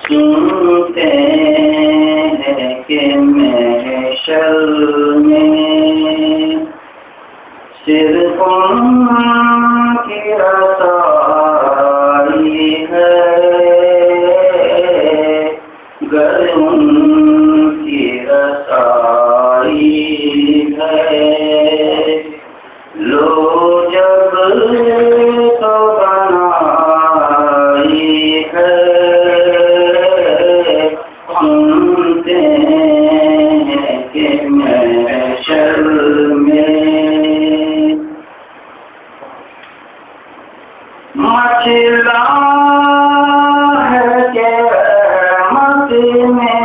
سنتے ہیں کہ محشر میں صرف ان کی رسائی ہے، گر ان کی رسائی ہے، لو جب تو بنائی ہے، سنتے ہیں کہ محشر میں مچلا ہے کہ رحمت میں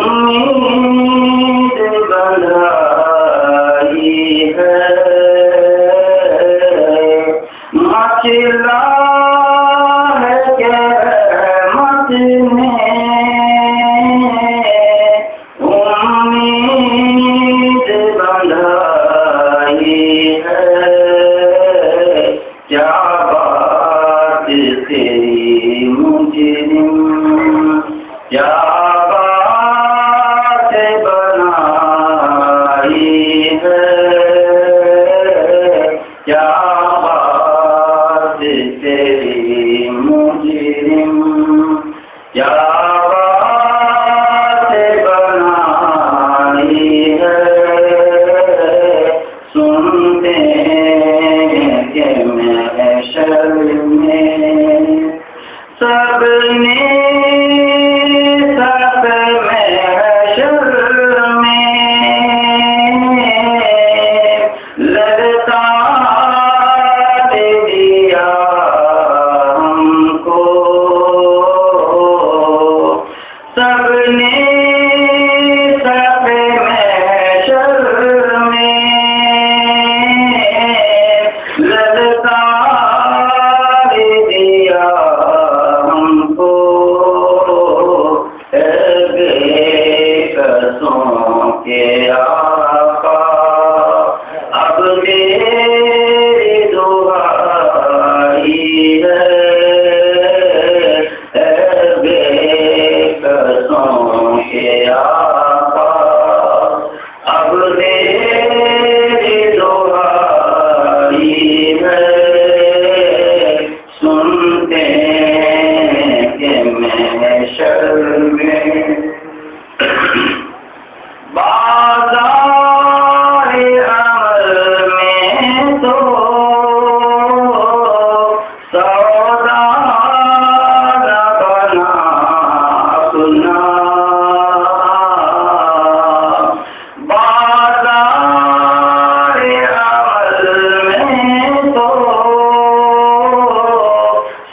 امید بندھائی ہے، مچلا ہے کہ رحمت میں امید بندھائی ہے، کیا بات تیری مجرم، کیا بات بنائی ہے، کیا بات تیری مجرم، کیا بات بنائی ہے، سنتے ہیں کہ محشر میں سب نے سب محشر میں للکار دیا ہم کو، سب نے سب محشر میں للکار دیا ہم کو، بے قصوں کے آقا اب تیری دعائی ہے، بے قصوں کے آقا اب تیری دعائی ہے، سنتے ہیں کہ محشر میں بازار عمل میں تو سودا نہ بنا اپنا، بازار عمل میں تو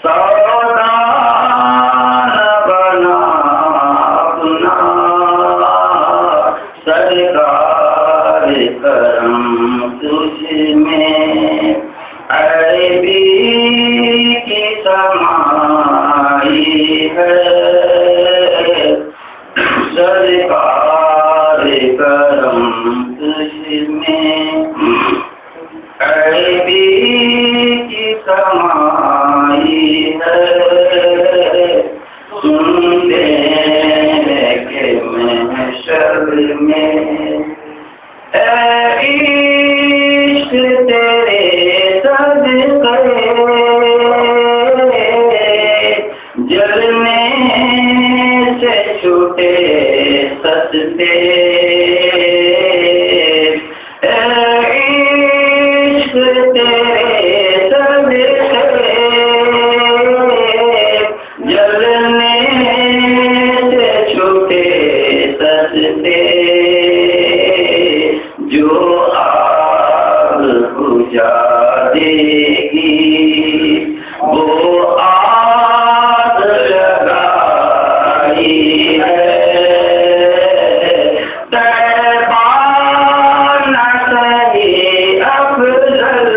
سودا نہ بنا اپنا، سرکار کرم تجھ میں عربی کی سمائی ہے، سرکار کرم تجھ میں عربی کی سمائی ہے، سنتے ہیں کہ محشر میں عشق تیرے صدقے جلنے سے چھوٹے سستے، عشق تیرے صدقے جلنے سے چھوٹے سستے، جو آگ بجھا دے گی وہ آگ لگائی ہے، طیبہ نہ صحیح افضل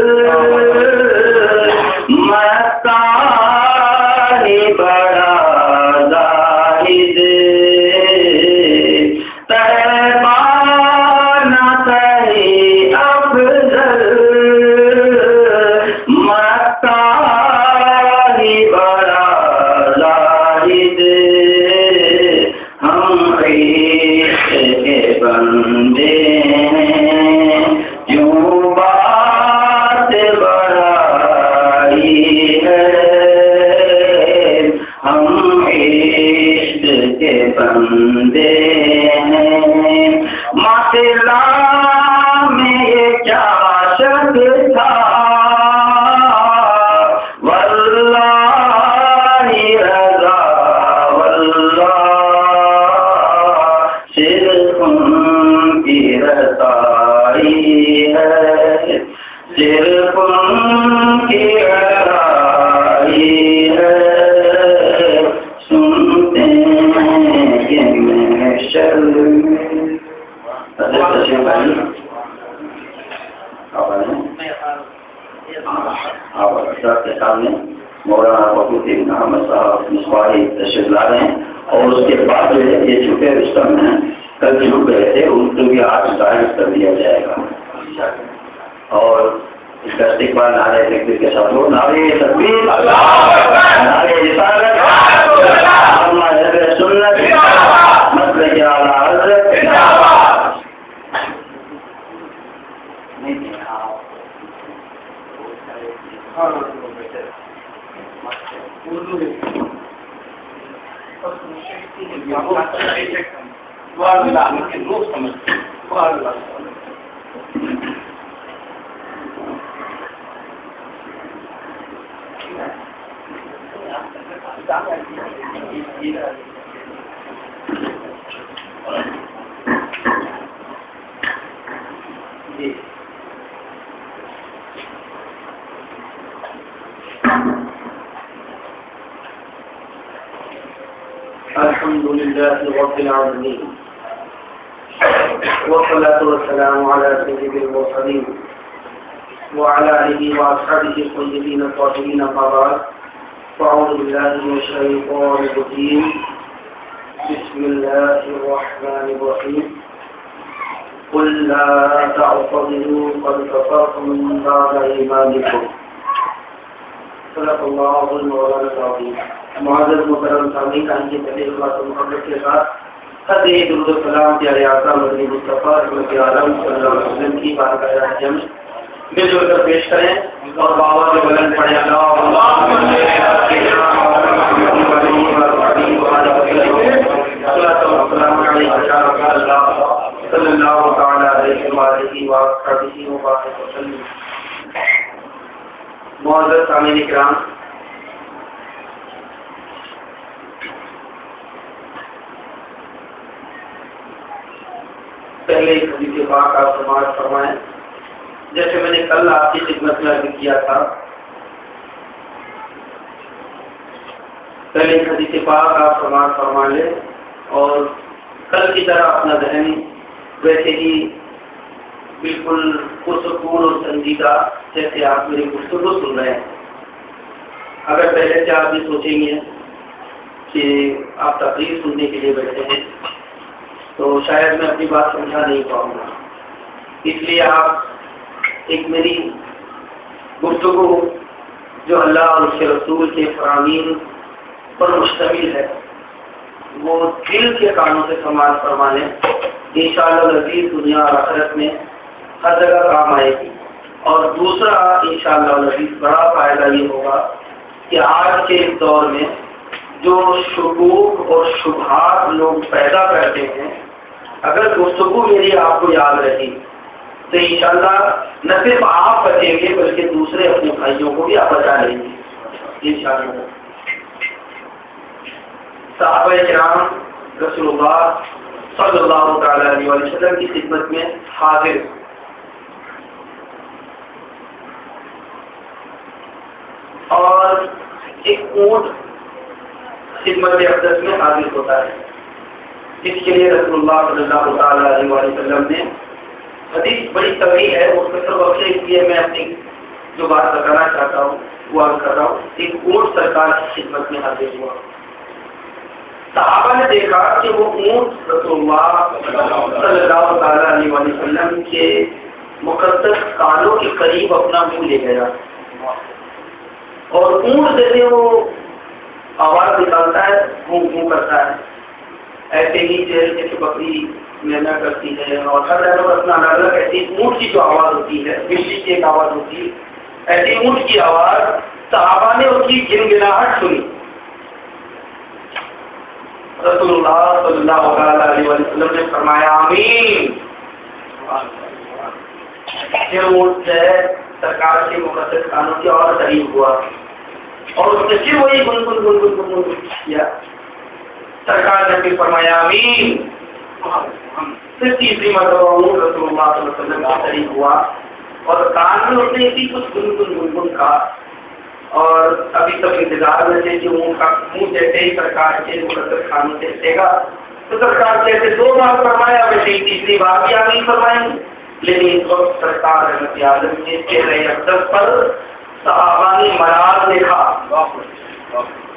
مکہ ہی بڑا زاہد، طیبہ نہ صحیح افضل بندے ہیں، ماطلا میں یہ کیا شک تھا، واللہ رضا واللہ صرف ان کی رضائی ہے، صرف ان کی رضائی ہے، سنتے ہیں کہ محشر کے سامنے مولانا وقوف ابن احمد صاحب مصباحی تشریف لا رہے ہیں، اور اس کے بعد جو ہے یہ چھپے رستم ہیں کل جھک گئے تھے ان کو بھی آج ظاہر کر دیا جائے گا، اور اس کا استقبال نعرہ تکبیر کے ساتھ ہو، نعرہ تکبیر، نعرہ رسالت، اللہم اہل سنت، مسلک اعلی حضرت، الحمد لله رب العالمين والصلاة والسلام على سيد المرسلين وعلى آله وأصحابه الطيبين الطاهرين، أما بعد، فأعوذ بالله من الشيطان الرجيم، بسم الله الرحمن الرحيم، قل لا تعتذروا قد كفرتم بعد إيمانكم، صدق الله المولانا العظيم۔ معزز محترم سامعین، آئیے پہلے خلاصہ محبت کے ساتھ خط درود و سلام پیارے آقا مدنی مصطفیٰ رحمت عالم صلی اللہ علیہ وسلم کی بارگاہ رحمت مل جل کر پیش کریں اور بابا کے بلند پڑھیں، صلی اللہ تعالی علیہ وآلہ وصحبہ وسلم۔ معزز سامعین کرام، پہلے ایک حدیث پاک آپ سماعت فرمائیں، جیسے میں نے کل آپ کی خدمت میں عرض کیا تھا، پہلے ایک حدیث پاک آپ سماعت فرما لیں اور کل کی طرح اپنا ذہن ویسے ہی بالکل پرسکون اور سنجیدہ جیسے آپ میری گفتگو سن رہے ہیں۔ اگر پہلے سے آپ یہ سوچیں گے کہ آپ تقریر سننے کے لیے بیٹھے ہیں تو شاید میں اپنی بات سمجھا نہیں پاؤں گا، اس لیے آپ ایک میری گفتگو جو اللہ اور اس کے رسول کے فرامین پر مشتمل ہے وہ دل کے کانوں سے سماعت فرما لیں، انشاءاللہ العزیز دنیا اور آخرت میں ہر جگہ کام آئے گی۔ اور دوسرا انشاءاللہ العزیز بڑا فائدہ یہ ہوگا کہ آج کے اس دور میں جو شکوک اور شبہات لوگ پیدا کرتے ہیں، اگر گفتگو میری آپ کو یاد رہی تو انشاءاللہ نہ صرف آپ بچیں گے بلکہ دوسرے اپنے بھائیوں کو بھی آپ بچا لیں گے انشاءاللہ۔ صحابہ کرام رسول اللہ صلی اللہ تعالی علیہ وسلم کی خدمت میں حاضر، اور ایک اونٹ خدمت اقدس میں حاضر ہوتا ہے، اس کے لیے رسول اللہ صلی اللہ تعالی علیہ وسلم نے حدیث بڑی طویل ہے، مختصر وقت اس لیے میں اپنی جو بات بتانا چاہتا ہوں وہ عرض کر رہا ہوں۔ ایک اونٹ سرکار کی خدمت میں حاضر ہوا، صحابہ نے دیکھا کہ وہ اونٹ رسول اللہ صلی اللہ تعالی علیہ وسلم کے مقدس کانوں کے قریب اپنا منہ لے گیا، اور اونٹ جیسے وہ آواز نکالتا ہے گھوں گھوں کرتا ہے، ایسے ہی جیسے بکری مینا کرتی ہے، اور ہر جگہ اپنا الگ الگ ایسی اونٹ کی جو آواز ہوتی ہے، بجلی کی ایک آواز ہوتی ہے، ایسی اونٹ کی آواز صحابہ نے اس کی گنگناہٹ سنی، رسول اللہ صلی اللہ علیہ وسلم نے فرمایا آمین. یہ اونٹ ہے سرکار کے مقدس کانوں کے اور قریب ہوا اور اس نے پھر وہی گنگن کیا. سرکار نے بھی فرمایا آمین. پھر تیسری مرتبہ اونٹ رسول اللہ صلی اللہ علیہ وسلم کے قریب ہوا اور کان میں اس نے اسی کچھ گنگن کہا اور ابھی تک انتظار میں تھے کہ اونٹ کا منہ جیسے ہی سرکار کے مقدس کانوں سے ہٹے گا تو سرکار جیسے 2 بار فرمایا ویسے ہی تیسری بار بھی آمین فرمائیں. لیکن اس وقت سرکار رحمت عالم کے چہرے اقدس پر صحابہ نے ملال دیکھا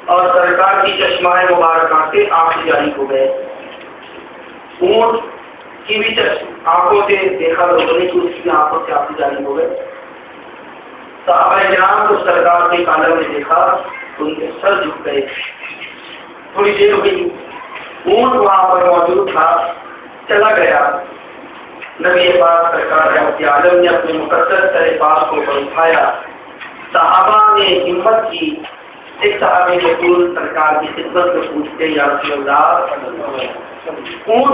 اور سرکار کی چشمہ مبارکہ سے آنکھ جاری ہو گئے. اونٹ کی بھی آنکھوں سے دیکھا لوگوں نے کہ اس کی آنکھوں سے آنکھ جاری ہو گئے. صحابہ کرام کو سرکار کے کالم نے دیکھا تو ان کے سر جھک گئے. تھوڑی دیر ہوئی اونٹ وہاں پر موجود تھا چلا گیا. نبی پاک سرکار رحمت عالم نے اپنے مقدس سر پاک کو اٹھایا. صحابہ نے ہمت کی. ایک صحابی رسول سرکار کی خدمت میں پوچھتے یا رسول اللہ اونٹ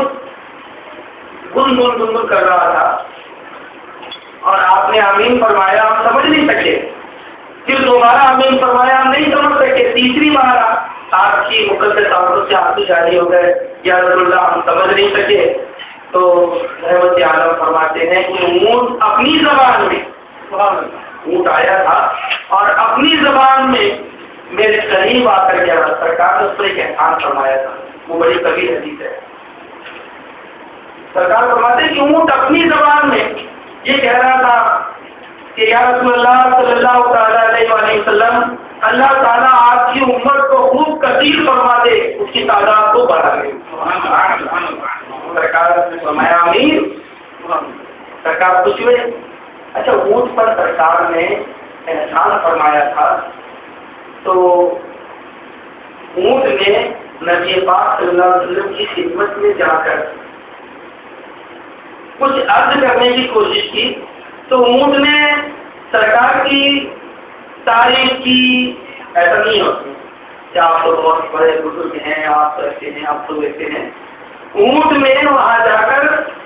گن کر رہا تھا اور آپ نے آمین فرمایا ہم سمجھ نہیں سکے. پھر دوبارہ آمین فرمایا ہم نہیں سمجھ سکے. تیسری بار آپ کی مقدس آنکھوں سے آنسو جاری ہو گئے یا رسول اللہ ہم سمجھ نہیں سکے. تو رحمت عالم فرماتے ہیں کہ اونٹ اپنی زبان میں اونٹ آیا تھا اور اپنی زبان میں میرے قریب آ کر گیا. سرکار نے اس پر ایک احسان فرمایا تھا. وہ بڑی کبھی حدیث ہے. سرکار فرماتے ہیں کہ اونٹ اپنی زبان میں یہ کہہ رہا تھا کہ یا رسول اللہ صلی اللہ تعالیٰ علیہ وسلم اللہ تعالیٰ آپ کی امت کو خوب کثیر فرما دے اس کی تعداد کو بڑھا دے. سرکار نے فرمایا آمین. سرکار خوش ہوئے. اچھا اونٹ پر سرکار نے احسان فرمایا تھا تو اونٹ نے نبی پاک صلی اللہ علیہ وسلم کی خدمت میں جا کر کچھ عرض کرنے کی کوشش کی تو اونٹ نے سرکار کی تعریف کی. ایسا نہیں ہوتا کہ آپ تو بہت بڑے بزرگ ہیں آپ تو ایسے ہیں آپ تو ویسے ہیں. اونٹ نے وہاں جا کر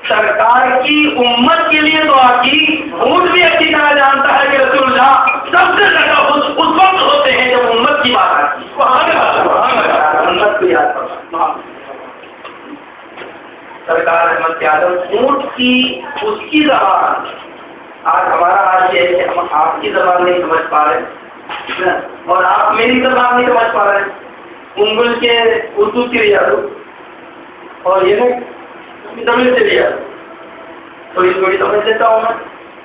سرکار کی امت کے لیے دعا کی. اونٹ بھی اچھی طرح جانتا ہے کہ رسول اللہ سب سے زیادہ اس وقت ہوتے ہیں جب امت کی بات آتی ہے. امت کو یاد کرنا. سرکار رحمت عالم اونٹ کی اس کی زبان. آج ہمارا حال یہ ہے کہ ہم آپ کی زبان نہیں سمجھ پا رہے اور آپ میری زبان نہیں سمجھ پا رہے. انگل کے اردو کی ریاض اور یہ تمل سے لیا تھوڑی تھوڑی سمجھ لیتا ہوں میں.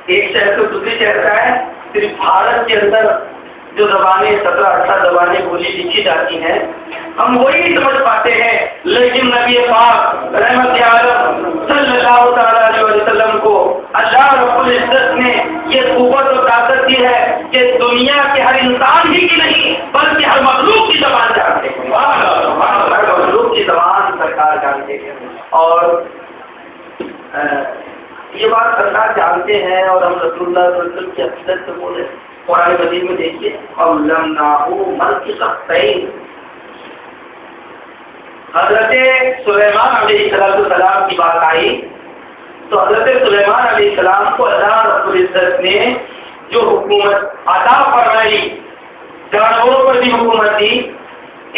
ایک شہر سے دوسری شہر کا ہے. صرف بھارت کے اندر جو زبانیں 17-18 زبانیں بولی لکھی جاتی ہیں ہم وہی نہیں سمجھ پاتے ہیں. لیکن نبی پاک رحمت عالم صلی اللہ تعالیٰ علیہ وسلم کو اللہ رب العزت نے یہ قوت و طاقت دی ہے کہ دنیا کے ہر انسان ہی کی نہیں بلکہ ہر مخلوق کی زبان جانتے ہیں. ہر مخلوق کی زبان سرکار جانتے ہیں اور یہ بات سرکار جانتے ہیں اور ہم رسول اللہ صلی اللہ علیہ وسلم کی حقیقت سے بولے. قرآن مجید میں دیکھیے حضرت سلیمان علیہ السلام کی بات آئی تو حضرت سلیمان علیہ السلام کو اللہ رب العزت نے جو حکومت عطا فرمائی جانوروں پر بھی حکومت دی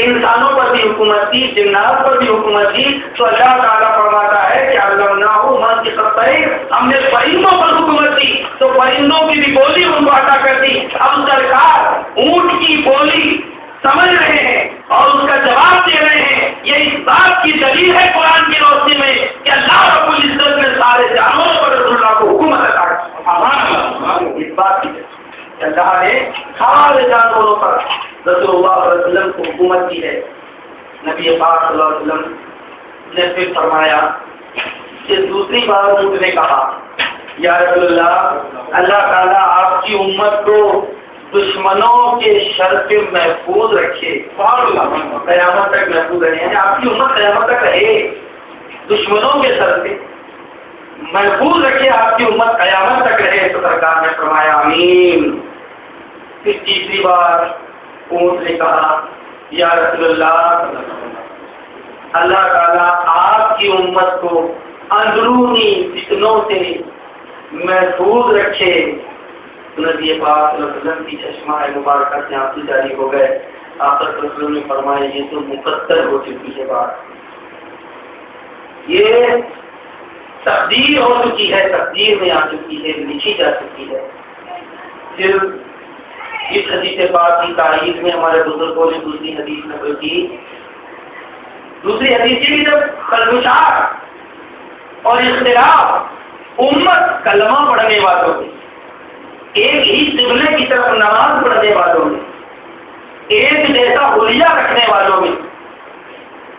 انسانوں پر بھی حکومت دی جنات پر بھی حکومت دی تو اللہ تعالیٰ فرماتا ہے کہ ہم نے پرندوں پر حکومت دی تو پرندوں کی بھی بولی ان کو عطا کر دی. اب سرکار اونٹ کی بولی سمجھ رہے ہیں اور اس کا جواب دے رہے ہیں. یہ اس بات کی دلیل ہے قرآن کی روشنی میں کہ اللہ رب العزت نے سارے جانوروں پر رسول اللہ کو حکومت عطا کی. اس بات کی اللہ نے سارے جانوروں پر رسول اللہ صلی اللہ علیہ وسلم کو حکومت کی ہے. نبی پاک صلی اللہ علیہ وسلم نے پھر فرمایا کہ دوسری بار اونٹ نے کہا یا رسول اللہ اللہ تعالیٰ آپ کی امت کو دشمنوں کے شر سے محفوظ رکھے. قیامت تک محفوظ رہے یعنی آپ کی امت قیامت تک رہے دشمنوں کے شر سے محفوظ رکھے آپ کی امت قیامت تک رہے. تو سرکار نے فرمایا آمین. پھر تیسری بار اونٹ نے کہا یا رسول اللہ اللہ تعالیٰ آپ کی امت کو اندرونی فتنوں سے محفوظ رکھے۔ نبی پاک صلی اللہ علیہ وسلم کی چشمہ مبارکہ سے آنسو جاری ہو گئے۔ آقا صلی اللہ علیہ وسلم نے فرمایا یہ تو مقدر ہو چکی ہے بات، یہ تقدیر ہو چکی ہے، تقدیر میں آ چکی ہے، لکھی جا چکی ہے۔ پھر اس حدیث پاک کی تائید میں ہمارے بزرگوں نے دوسری حدیث نقل کی۔ دوسری حدیث کی جب خلوشات اور اختلاف امت کلمہ پڑھنے والوں میں، ایک ہی قبلے کی طرف نماز پڑھنے والوں میں، ایک جیسا حلیہ رکھنے والوں میں،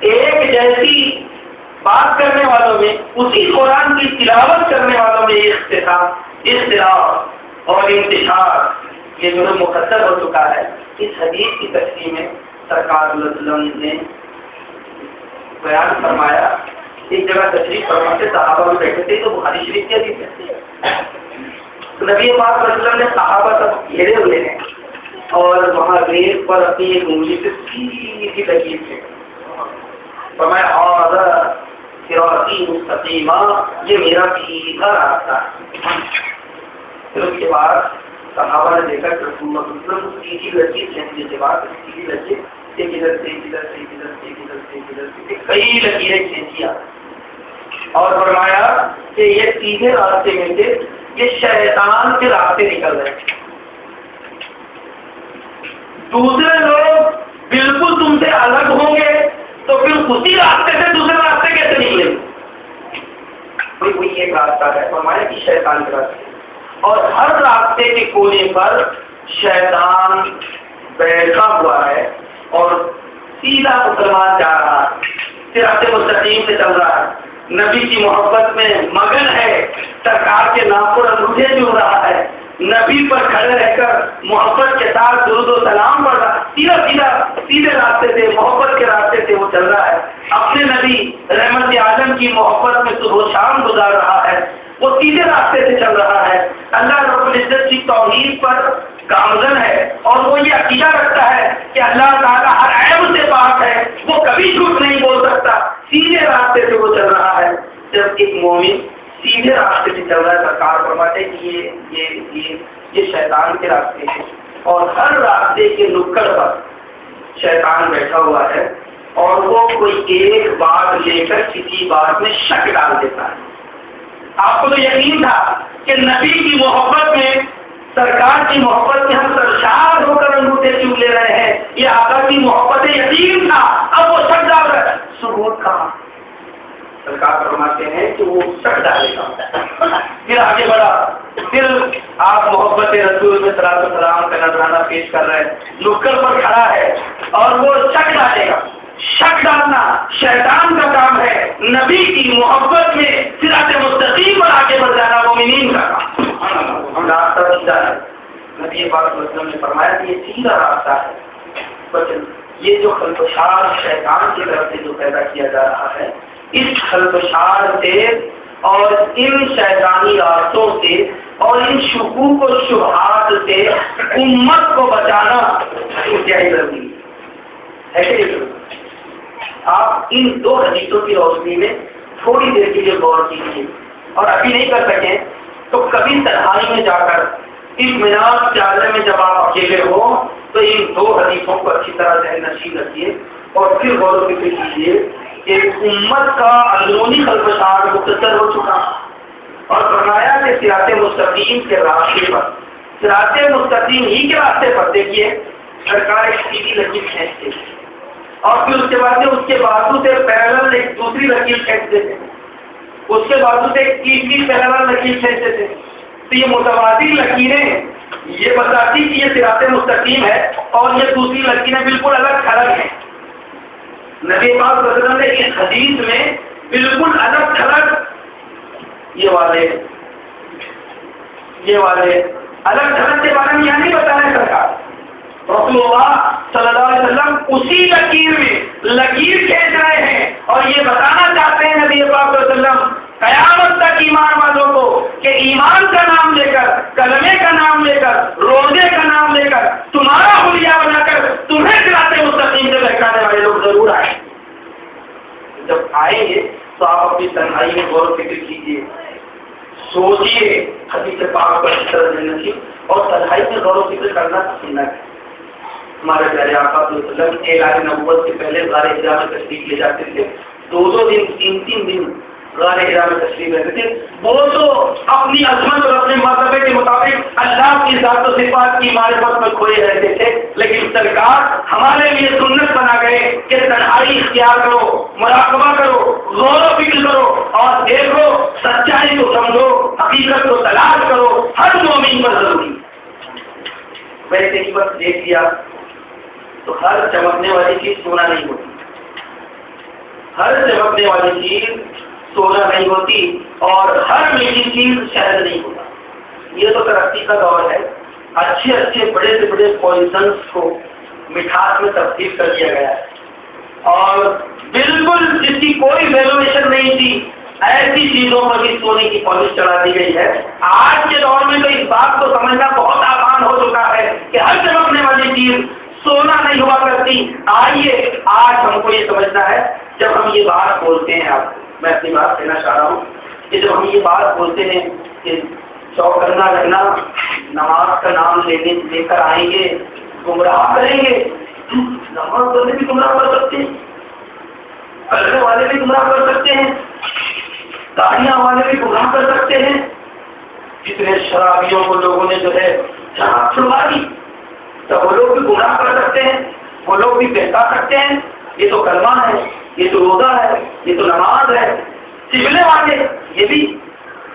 ایک جیسی بات کرنے والوں میں، اسی قرآن کی تلاوت کرنے والوں میں اختلاف اور انتشار یہ جو مقدر ہو چکا ہے۔ اس حدیث کی تشریح میں سرکار صلی اللہ علیہ وسلم نے بیان فرمایا، ایک جگہ تشریف فرماتے صحابہ میں بیٹھے تھے تو بخاری شریف کی حدیث ہے، نبی پاک صلی اللہ علیہ وسلم نے صحابہ سب گھیرے ہوئے ہیں اور وہاں ریت پر اپنی ایک انگلی سے سیدھی لکیر سے فرمایا ھذا صراطی مستقیما، یہ میرا سیدھا راستہ ہے۔ پھر اس کے بعد صحابہ نے دیکھا کہ رسول اللہ صلی اللہ علیہ وسلم سیدھی لکیر کھینچنے کے بعد سیدھی لکیر ایک ادھر سے ایک ادھر سے ایک ادھر سے ایک ادھر سے ایک ادھر سے کئی لکیریں کھینچیا اور فرمایا کہ یہ سیدھے راستے میں سے یہ شیطان کے راستے نکل رہے ہیں، دوسرے لوگ بالکل تم سے الگ ہوں گے تو پھر اسی راستے سے دوسرے راستے کیسے نکلیں گے؟ کوئی ایک راستہ ہے، فرمایا کہ شیطان کے راستے، اور ہر راستے کے کونے پر شیطان بیٹھا ہوا ہے اور سیدھا مسلمان جا رہا ہے، صراط مستقیم سے چل رہا ہے، نبی کی محبت میں مگن ہے، سرکار کے نام پر انگوٹھے چوم رہا ہے، نبی پر کھڑے رہ کر محبت کے ساتھ درود و سلام پڑھ رہا ہے، سیدھے راستے سے، محبت کے راستے سے وہ چل رہا ہے، اپنے نبی رحمت عالم کی محبت میں صبح و شام گزار رہا ہے، وہ سیدھے راستے سے چل رہا ہے، اللہ رب العزت کی توحید پر گامزن ہے اور وہ یہ عقیدہ رکھتا ہے کہ اللہ تعالیٰ ہر عیب سے پاک ہے، وہ کبھی جھوٹ نہیں بول سکتا، سیدھے راستے سے وہ چل رہا ہے۔ جب ایک مومن سیدھے راستے سے چل رہا ہے، سرکار فرماتے ہیں کہ یہ شیطان کے راستے ہیں، اور ہر راستے کے نکڑ پر شیطان بیٹھا ہوا ہے اور وہ کوئی ایک بات لے کر کسی بات میں شک ڈال دیتا ہے۔ آپ کو تو یقین تھا کہ نبی کی محبت میں، سرکار کی محبت میں ہم سرشار ہو کر انگوٹھے چوم لے رہے ہیں، یہ آقا کی محبت یقین تھا، اب وہ شک ڈال رہا ہے، ثبوت کہاں؟ سرکار فرماتے ہیں کہ وہ شک ڈالے گا۔ پھر آگے بڑھا، پھر آپ محبت رسول میں صلاۃ و سلام کا نذرانہ پیش کر رہے ہیں، نکڑ پر کھڑا ہے اور وہ شک ڈالے گا۔ شک ڈالنا شیطان کا کام ہے، نبی کی محبت میں صراط مستقیم پر آگے بڑھ جانا مومنین کا کام۔ راستہ سیدھا ہے، نبی پاک صلی اللہ علیہ وسلم نے فرمایا کہ یہ سیدھا راستہ ہے، بس یہ جو خلفشار شیطان کی طرف سے جو پیدا کیا جا رہا ہے، اس خلفشار سے اور ان شیطانی راستوں سے اور ان شکوک و شبہات سے امت کو بچانا انتہائی ضروری ہے کہ آپ ان دو حدیثوں کی روشنی میں تھوڑی دیر کے لیے غور کیجیے، اور ابھی نہیں کر سکیں تو کبھی تنہائی میں جا کر اطمینان چادر میں جب آپ اکیلے ہو تو ان دو حدیثوں کو اچھی طرح ذہن نشین رکھیے اور پھر غور و فکر کیجیے کہ امت کا اندرونی خلفشار مختصر ہو چکا اور فرمایا کہ صراط مستقیم کے راستے پر، صراط مستقیم ہی کے راستے پر دیکھیے سرکار ایک سیدھی لکیر کھینچتے اور پھر اس کے بعد اس کے بازو سے پیرل ایک دوسری لکیر کھینچتے تھے، اس کے بازو سے ایک تیسری پیرل لکیر کھینچتے تھے، تو یہ متوازی لکیریں یہ بتاتی کہ یہ صراط مستقیم ہے اور یہ دوسری لکیریں بالکل الگ تھلگ ہیں۔ نبی پاک صلی اللہ علیہ وسلم نے اس حدیث میں بالکل الگ تھلگ یہ والے الگ تھلگ کے بارے میں یہاں نہیں بتانا سرکار، رسول اللہ صلی اللہ علیہ وسلم اسی لکیر میں لکیر کھینچ رہے ہیں اور یہ بتانا چاہتے ہیں نبی پاک صلی اللہ علیہ وسلم قیامت تک ایمان والوں کو کہ ایمان کا نام لے کر، کلمے کا نام لے کر، روزے کا نام لے کر تمہارا حلیہ بنا کر تمہیں صراط مستقیم سے بہکانے والے لوگ ضرور آئے۔ جب آئیں گے تو آپ اپنی تنہائی میں غور و فکر کیجیے، سوچیے حدیث پاک پر اس طرح دینے کی، اور تنہائی میں غور و فکر کرنا سنت ہے۔ ہمارے پیارے آقا صلی اللہ علیہ وسلم اعلان نبوت سے پہلے غار حرا میں تشریف لے جاتے تھے، 2 دن 3 دن غار حرا میں تشریف لیتے تھے۔ وہ تو اپنی عظمت اور اپنے مرتبے کے مطابق اللہ کی ذات و صفات کی معرفت میں کھوئے رہتے تھے، لیکن سرکار ہمارے لیے سنت بنا گئے کہ تنہائی اختیار کرو، مراقبہ کرو، غور و فکر کرو اور دیکھو، سچائی کو سمجھو، حقیقت کو تلاش کرو، ہر مومن پر ضروری۔ ویسے ہی بس دیکھ لیا تو ہر چمکنے والی چیز سونا نہیں ہوتی، ہر چمکنے والی چیز سونا نہیں ہوتی، اور ہر میٹھی چیز شہد نہیں ہوتا۔ یہ تو ترقی کا دور ہے، اچھے بڑے سے بڑے پوائزنس کو مٹھاس میں تبدیل کر دیا گیا ہے، اور بالکل جس کی کوئی ویلویشن نہیں تھی ایسی چیزوں پر بھی سونے کی پالش چڑھا دی گئی ہے۔ آج کے دور میں تو اس بات کو سمجھنا بہت آسان ہو چکا ہے کہ ہر چمکنے والی چیز سونا نہیں ہوا کرتی۔ آئیے آج ہم کو یہ سمجھنا ہے، جب ہم یہ بات بولتے ہیں، آپ میں اپنی بات کہنا چاہ رہا ہوں کہ جب ہم یہ بات بولتے ہیں کہ چوکنا رہنا، نماز کا نام لے کر آئیں گے گمراہ کریں گے، نماز والے بھی گمراہ کر سکتے ہیں، کرنے والے بھی گمراہ کر سکتے ہیں، تاریاں والے بھی گمراہ کر سکتے ہیں۔ کتنے شرابیوں کو لوگوں نے جو ہے شراب چھڑوا دی، تو وہ لوگ بھی گناہ کر سکتے ہیں، وہ لوگ بھی بہتا سکتے ہیں۔ یہ تو کلمہ ہے، یہ تو روزہ ہے، یہ تو نماز ہے۔ قبلے والے یہ بھی،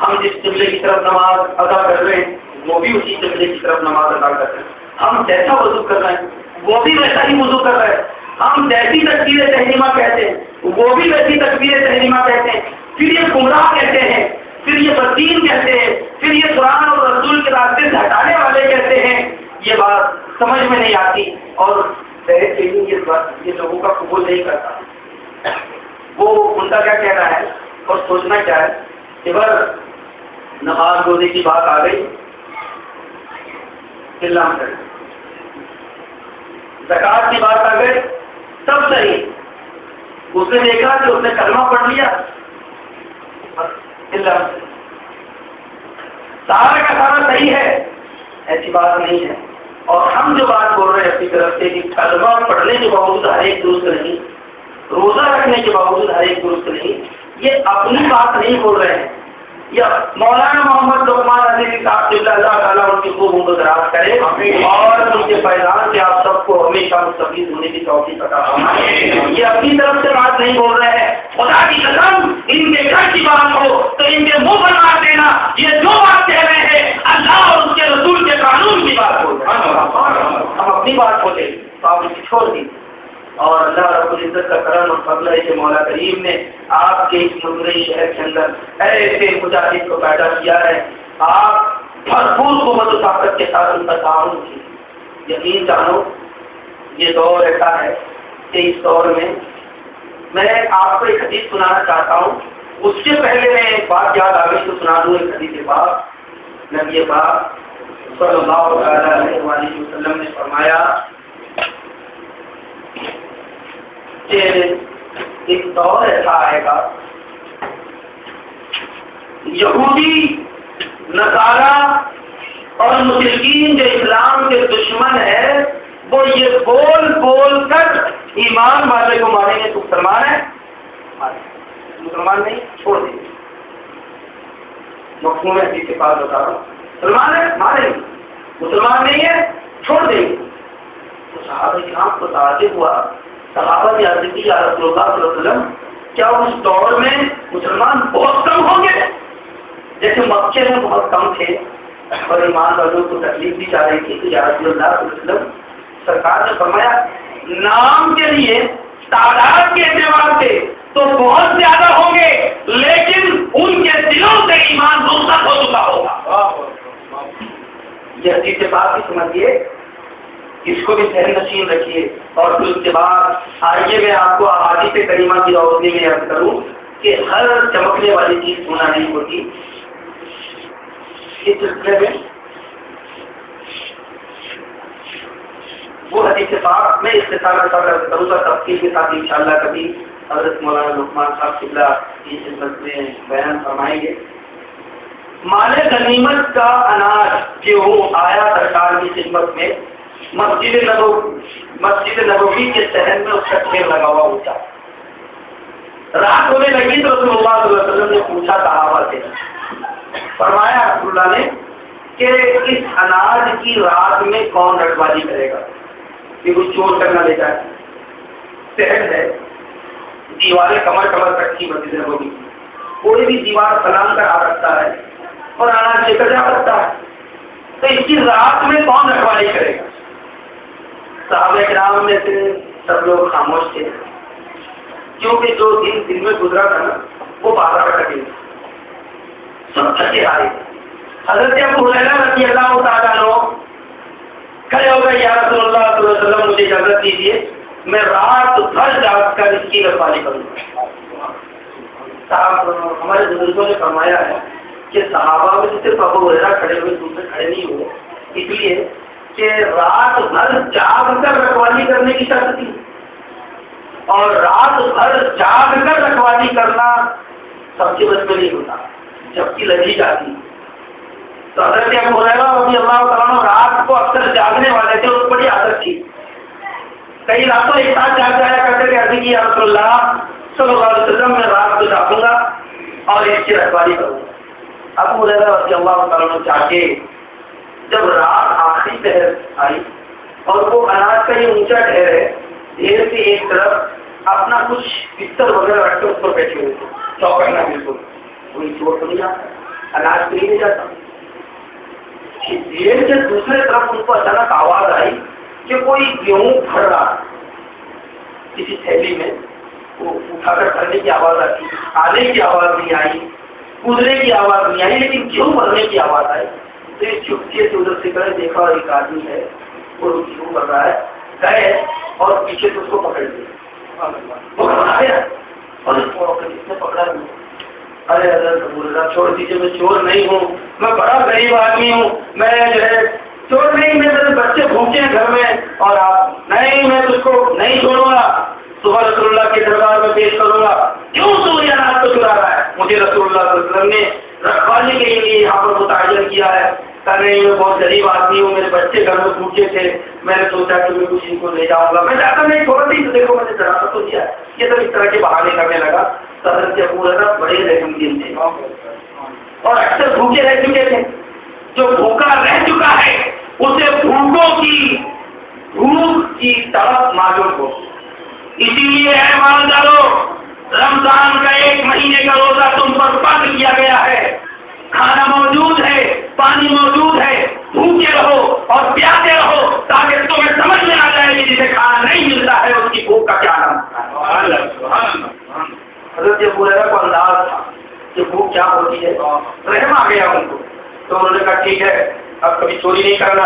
ہم جس قبلے کی طرف نماز ادا کر رہے ہیں وہ بھی اسی قبلے کی طرف نماز ادا کر رہے ہیں۔ ہم جیسا وضو کر رہے ہیں وہ بھی ویسا ہی وضو کر رہے ہیں۔ ہم جیسی تکبیر تحریمہ کہتے ہیں وہ بھی ویسی تکبیر تحریمہ کہتے ہیں۔ پھر یہ گمراہ کہتے ہیں، پھر یہ بدین کہتے ہیں، پھر یہ قرآن اور رسول کے راستے سے ہٹانے والے کہتے ہیں۔ یہ بات سمجھ میں نہیں آتی، اور یہ لوگوں کا قبول نہیں کرتا۔ وہ ان کا کیا کہنا ہے اور سوچنا کیا ہے کہ بس نماز روزے کی بات آ گئی، اللہ کرے، زکات کی بات آ گئی، سب صحیح۔ اس نے دیکھا کہ اس نے کلمہ پڑھ لیا، اللہ سارا کا سارا صحیح ہے، ایسی بات نہیں ہے۔ اور ہم جو بات بول رہے ہیں اپنی طرف سے کہ کلمہ پڑھنے کے باوجود ہر ایک درست نہیں، روزہ رکھنے کے باوجود ہر ایک درست نہیں، یہ اپنی بات نہیں بول رہے ہیں۔ یا مولانا محمد لقمان عزیزی صاحب اللہ تعالیٰ ان کی خوب عمر دراز کرے اور ان کے فیضان سے آپ سب کو ہمیشہ مستفید ہونے کی توفیق عطا فرمائے۔ یہ اپنی طرف سے بات نہیں بول رہے ہیں، خدا کی قسم ان کے گھر کی بات ہو تو ان کے منہ پر بات دینا، یہ جو بات کہہ رہے ہیں اللہ اور اس کے رسول کے قانون کی بات ہو رہے ہیں۔ ہم اپنی بات ہوتے تو آپ اسے چھوڑ دی، اور اللہ رب العزت کا کرم اور فضل ہے کہ مولا کریم نے آپ کے اس مدنی شہر کے اندر ایسے مجاہد کو پیدا کیا ہے، آپ بھرپور قوت و طاقت کے ساتھ ان کا تعاون کیے۔ یقین جانو یہ دور ایسا ہے کہ اس دور میں آپ کو ایک حدیث سنانا چاہتا ہوں، اس کے پہلے میں ایک بات یاد آ گئی تو سنا دوں۔ ایک حدیث پاک نبی پاک صلی اللہ علیہ وسلم نے فرمایا کہ ایک دور ایسا آئے گا یہودی نصارا اور مشرکین جو اسلام کے دشمن ہے وہ یہ بول بول کر ایمان والے کو ماریں گے، تو مسلمان ہے، مسلمان نہیں چھوڑ دیں گے۔ مفہوم ہے حدیث کے پاس بتا رہا ہوں، مسلمان ہے ماریں گے، مسلمان نہیں ہے چھوڑ دیں گے۔ تو صحابہ کرام کو تعجب ہوا، صحابہ کی عرض کی یا رسول اللہ صلی اللہ علیہ وسلم کیا اس دور میں مسلمان بہت کم ہوں گے؟ جیسے مکے میں بہت کم تھے اور ایمان والوں کو تکلیف دی جا رہی تھی، تو یا رسول اللہ صلی اللہ علیہ وسلم سرکار نے فرمایا نام کے لیے تعداد کے اعتبار سے تو بہت زیادہ ہوں گے، لیکن ان کے دلوں سے ایمان رخصت ہو چکا ہوگا۔ یہ حدیث بات بھی سمجھیے، اس کو بھی ذہن نشین رکھیے، اور پھر اس کے بعد آئیے میں آپ کو احادیث کریمہ کی روشنی میں عرض کروں کہ ہر چمکنے والی چیز سونا نہیں ہوتی۔ اس سلسلے میں وہ حدیث پاک میں اختصار کے ساتھ عرض کروں گا، تفصیل کے ساتھ انشاءاللہ کبھی حضرت مولانا لقمان صاحب قبلہ کی خدمت میں بیان فرمائیں گے۔ مال غنیمت کا اناج جو آیا سرکار کی خدمت میں مسجد نبوی کے صحن میں اس کا ڈھیر لگا ہوا ہوتا، رات ہونے لگی تو رسول اللہ صلی اللہ علیہ وسلم نے پوچھا صحابہ سے، فرمایا رسول اللہ نے کہ اس اناج کی رات میں کون رکھوالی کرے گا کہ وہ چور کرنا لے جائے؟ صحن ہے، دیواریں کمر تک کی مسجد نبوی، کوئی بھی دیوار سلام کر آ سکتا ہے اور اناج لے کر جا سکتا ہے، تو اس کی رات میں کون رکھوالی کرے گا؟ صحابہ کرام میں سے سب لوگ خاموش تھے، کیونکہ جو دن میں گزرا تھا نا وہ 12 کا دن، سب تھکے آئے۔ حضرت ابو ہریرہ رضی اللہ تعالیٰ عنہ کھڑے ہو گئے، یا رسول اللہ صلی اللہ علیہ وسلم مجھے اجازت دیجیے، میں رات بھر جاگ کر اس کی رکھوالی کروں گا۔ صاحب ہمارے بزرگوں نے فرمایا ہے کہ صحابہ میں صرف ابو ہریرہ کھڑے ہوئے، دوسرے کھڑے نہیں ہوئے، اس لیے کہ رات بھر جاگ کر رکھوالی کرنے کی شرط تھی، اور رات بھر جاگ کر رکھوالی کرنا سب کے بس میں نہیں ہوتا، جب کی لگی جاتی۔ تو حضرت ابو ہریرہ رضی اللہ تعالیٰ عنہ رات کو اکثر جاگنے والے تھے، اس بڑی عادت تھی، کئی راتوں ایک ساتھ جاگ جایا کرتے تھے، عرض کی یا رسول اللہ صلی اللہ علیہ وسلم میں رات کو جاگوں گا اور اس کی رکھوالی کروں گا۔ ابو ہریرہ رضی اللہ تعالیٰ عنہ جاگے، جب رات آخری پہر آئی اور وہ اناج کا یہ اونچا ڈھیر ہے، ڈھیر سے ایک طرف اپنا کچھ بستر وغیرہ رکھ کے اس پر بیٹھے ہوئے تھے، چوکنا بالکل، کوئی چور تو نہیں آتا، اناج تو نہیں جاتا۔ ڈھیر کے دوسرے طرف ان کو اچانک آواز آئی کہ کوئی گیہوں بھر رہا، کسی تھیلی میں وہ اٹھا کر بھرنے کی آواز آتی، آنے کی آواز نہیں آئی، کودنے کی آواز نہیں آئی، لیکن گیہوں بھرنے کی آواز آئی۔ تو یہ چپکے سے ادھر سے گئے، دیکھا اور ایک آدمی ہے وہ گیہوں بھر رہا ہے، گئے اور پیچھے سے اس کو پکڑ لیا، وہ گھبرایا اور اس کو اس نے پکڑا نہیں۔ ارے حضرت چھوڑ دیجیے، میں چور نہیں ہوں، میں بڑا غریب آدمی ہوں، میں جو ہے چور نہیں، میرے بچے بھوکے ہیں گھر میں، اور آپ نہیں، میں تجھ کو نہیں چھوڑوں گا، صبح رسول اللہ کے دربار میں پیش کروں گا، کیوں تو یہ اناج کو چرا رہا ہے؟ مجھے رسول اللہ صلی اللہ علیہ وسلم نے رکھوالی کے لیے یہاں پر متعین کیا ہے، کہ نہیں میں بہت غریب آدمی ہوں، میرے بچے گھر میں بھوکے تھے، میں نے سوچا کہ میں کچھ ان کو لے جاؤں گا، میں جاتا نہیں چھوڑ دی، تو دیکھو میں نے چڑھا تو دیا۔ یہ سب اس طرح کے بہانے کرنے لگا۔ حضرت ابو ہریرہ بڑے رحم دل تھے اور اکثر بھوکے رہ چکے تھے، جو بھوکا رہ چکا ہے اسے بھوک کی طرف معلوم ہو، اسی لیے اے ایماندارو، رمضان کا 1 مہینے کا روزہ تم پر فرض کیا گیا ہے، کھانا موجود ہے، پانی موجود ہے، بھوکے رہو اور پیاسے رہو تاکہ تمہیں سمجھ میں آ جائے کہ جسے کھانا نہیں ملتا ہے اس کی بھوک کا کیا نام ہے۔ حضرت ابو ہریرہ کو انداز تھا کہ بھوک کیا ہوتی ہے، رحم آ گیا ان کو، تو انہوں نے کہا ٹھیک ہے اب کبھی چوری نہیں کرنا،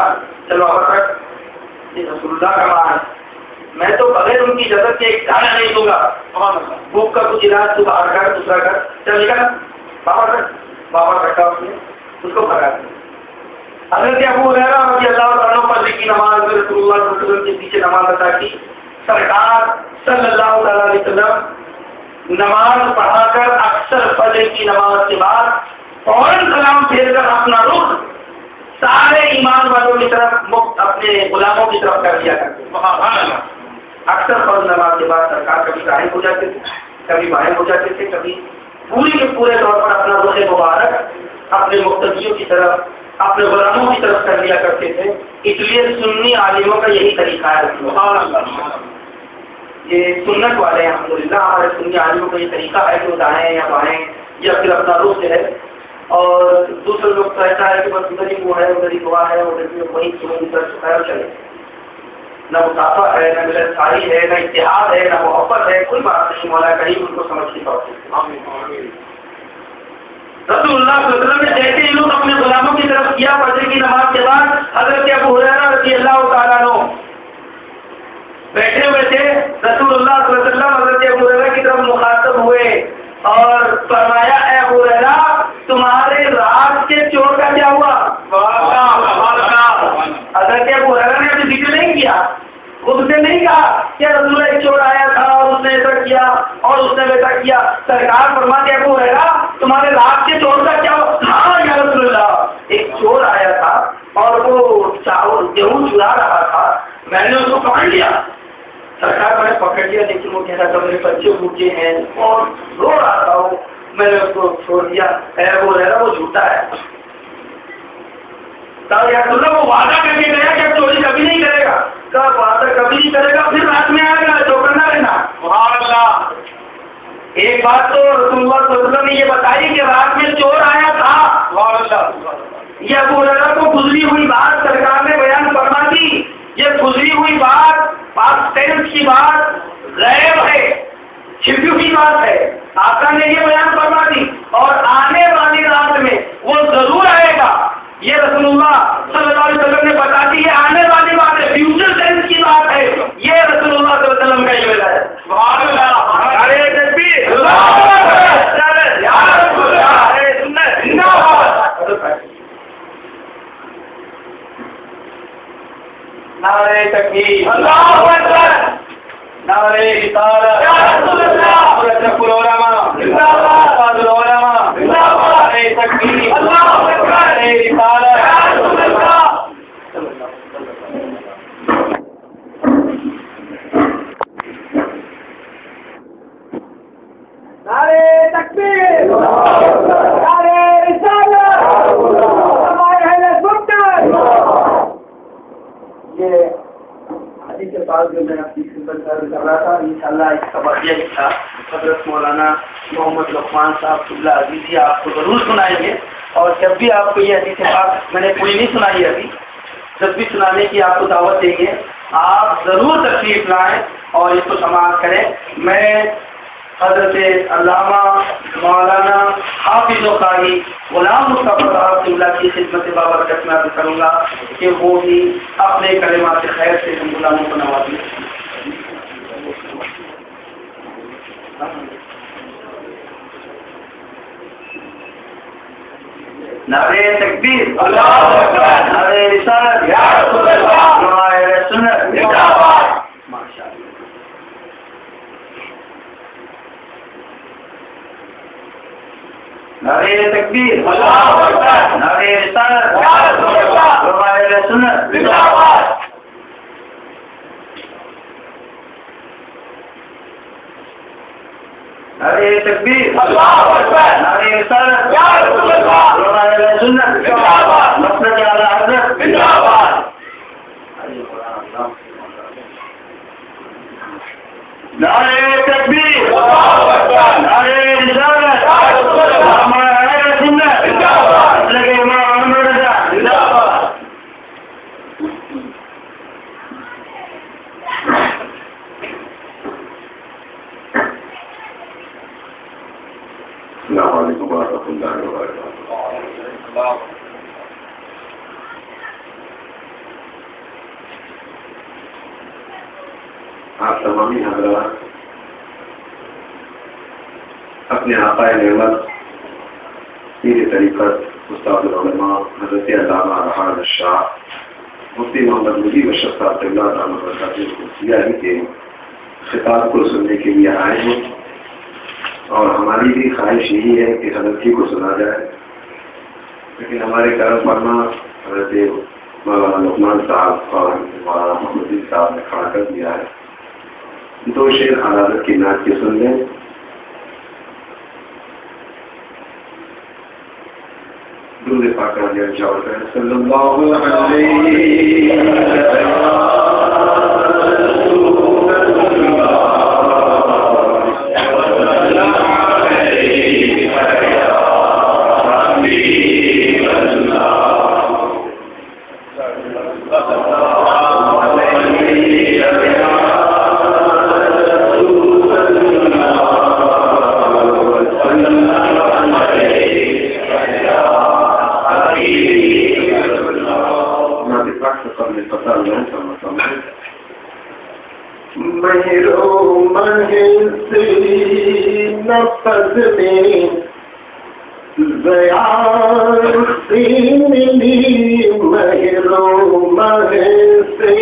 چلو اب تک یہ رسول اللہ کا مان ہے، میں تو بغیر ان کی اجازت کے ایک دانا نہیں دوں گا، بھوک کا کچھ علاج تو باہر کر، دوسرا کر، چل نکل بابا کٹا اس کو بھگا دیا۔ حضرت ابو ہریرہ رضی اللہ تعالیٰ عنہ فجر کی نماز میں رسول اللہ صلی اللہ علیہ وسلم کے پیچھے نماز ادا کی، سرکار صلی اللہ تعالیٰ علیہ وسلم نماز پڑھا کر اکثر فجر کی نماز کے بعد فوراً سلام پھیر کر اپنا رخ سارے ایمان والوں کی طرف اپنے غلاموں کی طرف کر دیا کرتے۔ اکثر فجر نماز کے بعد سرکار کبھی غائب ہو جاتے تھے، کبھی باہر ہو جاتے تھے، کبھی پوری کے پورے طور پر اپنا رخ مبارک اپنے مقتدیوں کی طرف، اپنے غلاموں کی طرف کر دیا کرتے تھے۔ اس لیے سنی عالموں کا یہی طریقہ ہے، یہ سنت والے ہیں الحمدللہ، ہمارے سنی عالموں کا یہ طریقہ ہے کہ وہ دائیں یا بائیں یا پھر اپنا رخ جو ہے، اور دوسرے لوگ تو ایسا ہے کہ بس ادھر ہی وہ ہے، ادھر ہی دعا ہے، ادھر ہی وہی چلے، نہ مسافہ ہے، نہ ملت ساری ہے، نہ اتحاد ہے، نہ محبت ہے، کوئی بات نہیں، مولا کریم ان کو سمجھ کے پاتے۔ رسول اللہ صلی اللہ علیہ وسلم نے جیسے ہی لوگ اپنے غلاموں کی طرف کیا فجر کی نماز کے بعد، حضرت ابو ہریرہ رضی اللہ تعالیٰ عنہ بیٹھے ہوئے تھے، رسول اللہ صلی اللہ علیہ وسلم حضرت ابو ہریرہ کی طرف مخاطب ہوئے اور فرمایا اے ابو ہریرہ تمہارے رات کے چور کا کیا ہوا؟ حضرت ابو ہریرہ نے ابھی ذکر نہیں کیا، خود سے نہیں کہا کہ رسول ایک چور آیا تھا اور اس نے ایسا کیا اور اس نے ویسا کیا. سرکار فرماتے ہیں ابو ہریرہ تمہارے رات کے چور کا کیا؟ ہاں یا رسول اللہ ایک چور آیا تھا اور وہ چاول گیہوں چرا رہا تھا, میں نے اس کو پکڑ لیا. سرکار میں نے پکڑ لیا لیکن وہ کہہ رہا تھا میرے بچے بھوکے ہیں اور رو رہا تھا, وہ میں نے اس کو چھوڑ دیا. ابو ہریرہ وہ جھوٹا ہے. وہ وعدہ کر کے گیا کہ اب چوری کبھی نہیں کرے گا. وعدہ کبھی نہیں کرے گا, پھر رات میں آئے گا جو کرنا رہنا. سبحان اللہ. ایک بات تو رسول اللہ صلی اللہ علیہ وسلم نے یہ بتائی کہ رات میں چور آیا تھا. سبحان اللہ. یہ ابو ہریرہ کو گزری ہوئی بات سرکار نے بیان فرما دی. یہ گزری ہوئی بات پاسٹ ٹینس کی بات غیب ہے, چھپی ہوئی بات ہے. آقا نے یہ بیان فرما دی اور آنے والی رات میں وہ ضرور آئے گا. یہ رسول اللہ صلی اللہ علیہ وسلم نے بتا دی, یہ آنے والی بات ہے, فیوچر ٹینس کی بات ہے. یہ رسول اللہ صلی اللہ علیہ وسلم کا یہ وعدہ ہے. سبحان اللہ. نعرہ تکبیر, اللہ اکبر, یا رسول اللہ, نعرہ سنت, زندہ باد. نعرہ تکبیر, اللہ اکبر, نعرہ رسالت, یا رسول اللہ, رسول العلماء, زندہ باد, فاضل العلماء, زندہ باد, نعرہ تکبیر, اللہ اکبر, نعرہ رسالت, یا رسول اللہ. نعرہ تکبیر, نعرہ رسالت, ہمارے اہل سنت. یہ حدیث کے بعد جو میں اپنی خدمت کر رہا تھا, انشاءاللہ اس کا بقیہ حصہ حضرت مولانا محمد لقمان صاحب قبلہ عزیزی آپ کو ضرور سنائیں گے. اور جب بھی آپ کو یہ حدیث پاک, میں نے پوری نہیں سنائی ابھی, جب بھی سنانے کی آپ کو دعوت دیں گے, آپ ضرور تشریف لائیں اور اس کو سماعت کریں. میں حضرت علامہ مولانا حافظ و قاری غلام مصطفیٰ صاحب قبلہ کی خدمت بابرکت میں عرض کروں گا کہ وہ بھی اپنے کلمات خیر سے ہم غلاموں کو نوازیں. نعرہ تکبیر, اللہ اکبر, نعرہ رسالت, یا رسول اللہ, نعرہ سنت, زندہ باد. ماشاءاللہ. نعرہ تکبیر, اللہ اکبر, نعرہ رسالت, یا رسول اللہ, نعرہ سنت, زندہ باد. نعرہ تکبیر, اللہ اکبر, نعرہ رسالت, یا رسول اللہ, نعرہ سنت, زندہ باد. مسلک اعلیٰ حضرت, زندہ باد. نعرہ تکبیر, اللہ اکبر, نعرہ رسالت, یا رسول اللہ, نعرہ سنت, زندہ باد. مسلک امام احمد رضا, زندہ باد. السلام علیکم ورحمۃ اللہ وبرکاتہ. آپ تمامی حضرات اپنے آقا نعمت پیر طریقت استاد العلماء حضرت علامہ رحان الشاہ مفتی محمد مجیب اشرف صاحب اللہ تعالیٰ وبرکاتہ کے خطاب کو سننے کے لیے آئے ہیں, اور ہماری بھی خواہش یہی ہے کہ حضرت کی کو سنا جائے, لیکن ہمارے کرم فرما حضرت مولانا لقمان صاحب اور مولانا محمد صاحب نے کھڑا کر دیا ہے. دو شعر حضرت کی نعت کے سن لیں. درود پاک صلی اللہ علیہ مہرو مہسی نفذ میں زیادتی ملی, مہرو مہسی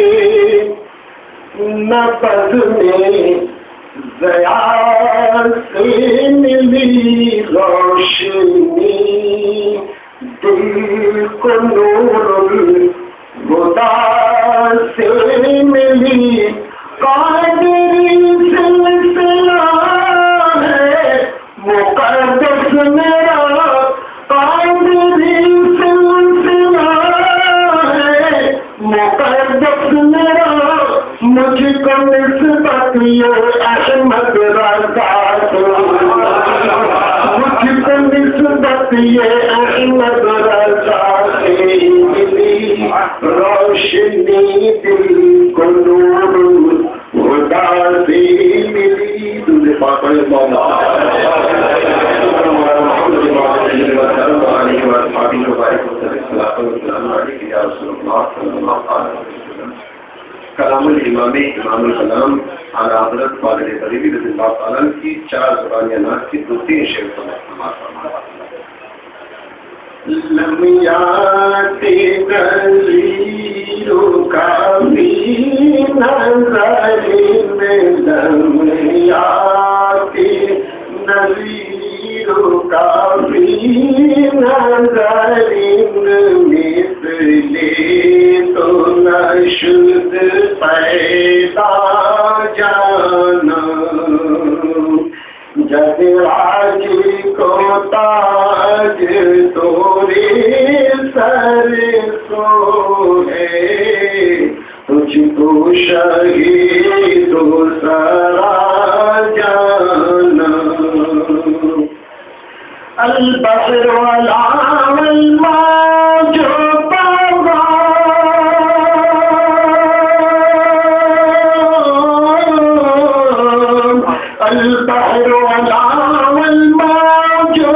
نبض میں ضیاء سے ملی روشنی دل کو نور الہدیٰ سے ملی قادری سلسلہ ہے مقدس میرا قادری سلسلہ ہے مقدس میرا مجھ کو نسبت یہ احمد رضا سے مجھ کو نسبت یہ احمد رضا سے ملی روشنی دل کو نور الہدیٰ سے ملی دل پاک کلام الامام امام الکلام اعلیٰ حضرت فاضل بریلوی رضی اللہ تعالیٰ عنہ کی 4 زبانی نعت کی 2-3 شعر کو استعمال فرمایا. لمیات نظیروں کا بھی نظر میں لمیات نظیروں کا بھی نظر مثلے تو نشد پیدا جانا جب راج کو تاج توری سر سو ہے تجھ کو شہید سرا جانا البحر والعام الماء جو البحر والعام الماء جو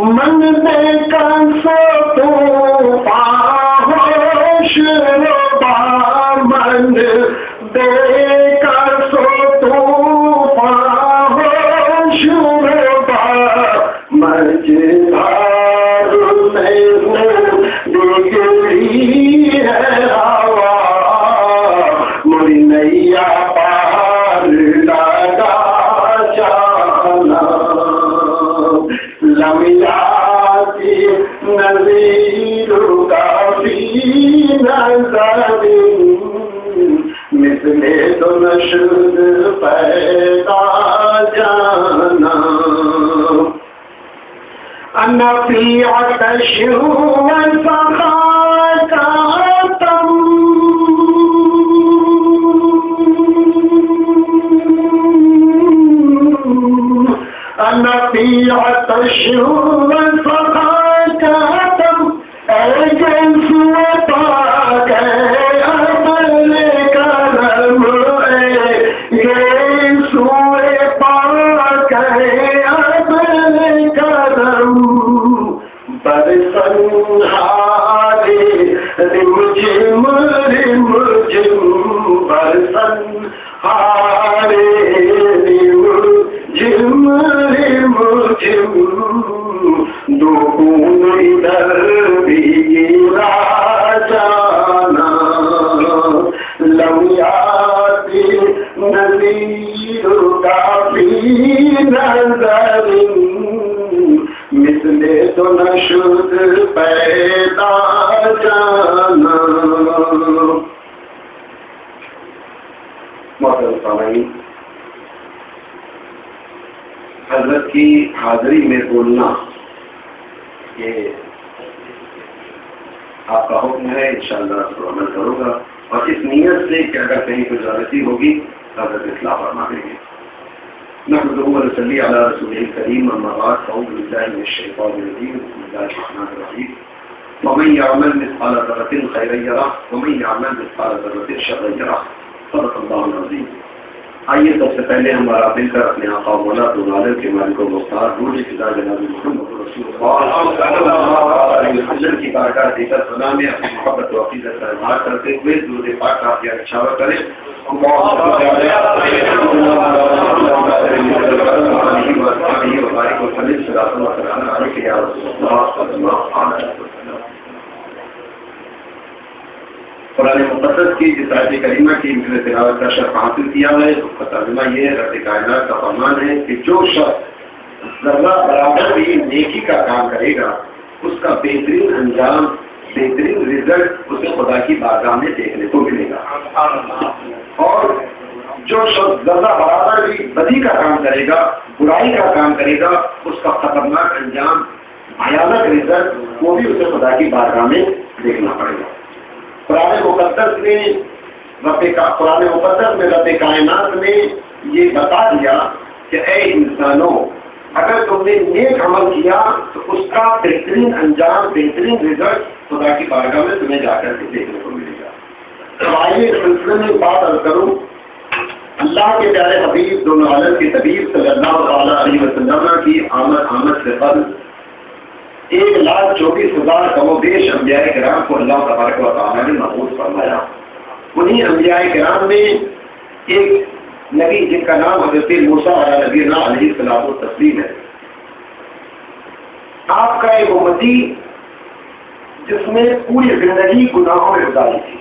من دے کر سو طوفان ہوش ربا من دے کر سو طوفان ہوش ربا مجھار میں ہوں ڈگری ہے ہوا مری نیا پار لگا جانا لمیاتی نظیر کا بھی نظر مثل تو نشد پیدا جانا انا فی عطش انا فی عطش وفقاکتم اے جنس پاک اے عمل کرم اے یسوع پاک اے عمل کرم برسن ہارے رمجم رمجم برسن ہارے رمجم رمجم دو خون ادھر بھی گرا جانا لمیاتی نظیر کا بھی نظر مثل تو نشد پیدا جانا. محترم سامعین، حضرت کی حاضری میں بولنا یہ آپ کا حکم ہے، انشاءاللہ اس پر عمل کروں گا، اور اس نیت سے کہ اگر کہیں کوئی غلطی ہوگی حضرت اصلاح فرما دیں گے. نحمدہ و نصلی علی رسولہ الکریم، اما بعد فاعوذ باللہ من الشیطان الرجیم، بسم اللہ الرحمن الرحیم. ومن یعمل مثقال ذرۃ خیرا یرہ ومن یعمل مثقال ذرۃ شرا یرہ. صدق اللہ العظیم. آئیے سب سے پہلے ہمارا مل کر اپنے آقا مولا دو عالم کے مالک و مختار روح فضا جناب محمد رسول اللہ صلی اللہ علیہ وسلم کی بارگاہ دے کر سلام میں اپنی محبت و عقیدت کا اظہار کرتے ہوئے درود پاک کا آپ اشارہ کریں. قرآن مقدس کی جس آیت کریمہ کی مثل تلاوت کا شرف حاصل کیا ہے، اس کا ترجمہ یہ ہے، رب کائنات کا فرمان ہے کہ جو شخص ذرہ برابر بھی نیکی کا کام کرے گا اس کا بہترین انجام، بہترین رزلٹ اسے خدا کی بارگاہ میں دیکھنے کو ملے گا، اور جو شخص ذرہ برابر بھی بدی کا کام کرے گا، برائی کا کام کرے گا، اس کا خطرناک انجام، بھیانک رزلٹ وہ بھی اسے خدا کی بارگاہ میں دیکھنا پڑے گا۔ قرآن مقدس میں رب کائنات نے یہ بتا دیا کہ اے انسانوں، اگر تم نے نیک عمل کیا تو اس کا بہترین انجام، بہترین رزلٹ خدا کی بارگاہ میں تمہیں جا کر کے دیکھنے کو ملے گا۔ تو آئیے اس سلسلے میں بات عرض کروں، اللہ کے پیارے حبیب دونوں عالم کے طبیب صلی اللہ تعالیٰ علیہ وسلم کی آمد سے قبل 1,24,000 کم و بیش انبیاء کرام کو اللہ تبارک و تعالیٰ نے مبعوث فرمایا۔ انہی انبیاء کرام میں ایک نبی جن کا نام حضرت موسیٰ علیہ السلام و تسلیم ہے، آپ کا ایک امتی جس نے پوری زندگی گناہوں میں گزاری تھی،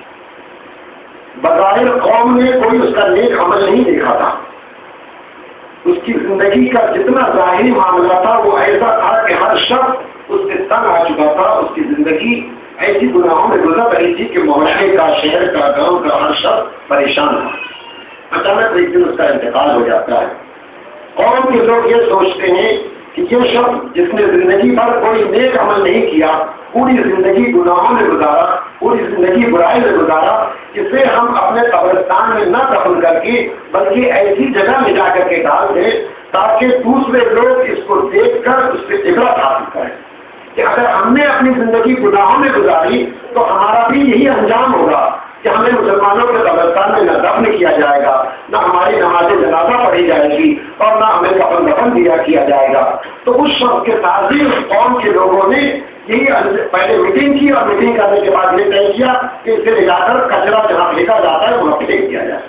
بظاہر قوم نے کوئی اس کا نیک عمل نہیں دیکھا تھا، اس کی زندگی کا جتنا ظاہری معاملہ تھا وہ ایسا تھا کہ ہر شخص اس سے تنگ آ چکا تھا، اس کی زندگی ایسی گناہوں میں گزر رہی تھی کہ معاشرے کا، شہر کا، گاؤں کا ہر شخص پریشان تھا۔ اچانک ایک دن اس کا انتقال ہو جاتا ہے۔ قوم کے لوگ یہ سوچتے ہیں کہ یہ شخص جس نے زندگی بھر کوئی نیک عمل نہیں کیا، پوری زندگی گناہوں میں گزارا، پوری زندگی برائی میں گزارا، اسے ہم اپنے قبرستان میں نہ دفن کر کے بلکہ ایسی جگہ میں جا کر کے ڈال دیں تاکہ دوسرے لوگ اس کو دیکھ کر اس سے عبرت حاصل کریں کہ اگر ہم نے اپنی زندگی گناہوں میں گزاری تو ہمارا بھی یہی انجام ہوگا کہ ہمیں مسلمانوں کے قبرستان میں نہ دفن کیا جائے گا، نہ ہماری نماز جنازہ پڑھی جائے گی، اور نہ ہمیں کفن دفن کیا جائے گا۔ تو اس شخص کے ساتھ ہی اس قوم کے لوگوں نے یہی پہلے میٹنگ کی، اور میٹنگ کرنے کے بعد یہ طے کیا کہ اسے لے جا کر کچرا جہاں پھینکا جاتا ہے وہاں پھینک دیا جائے۔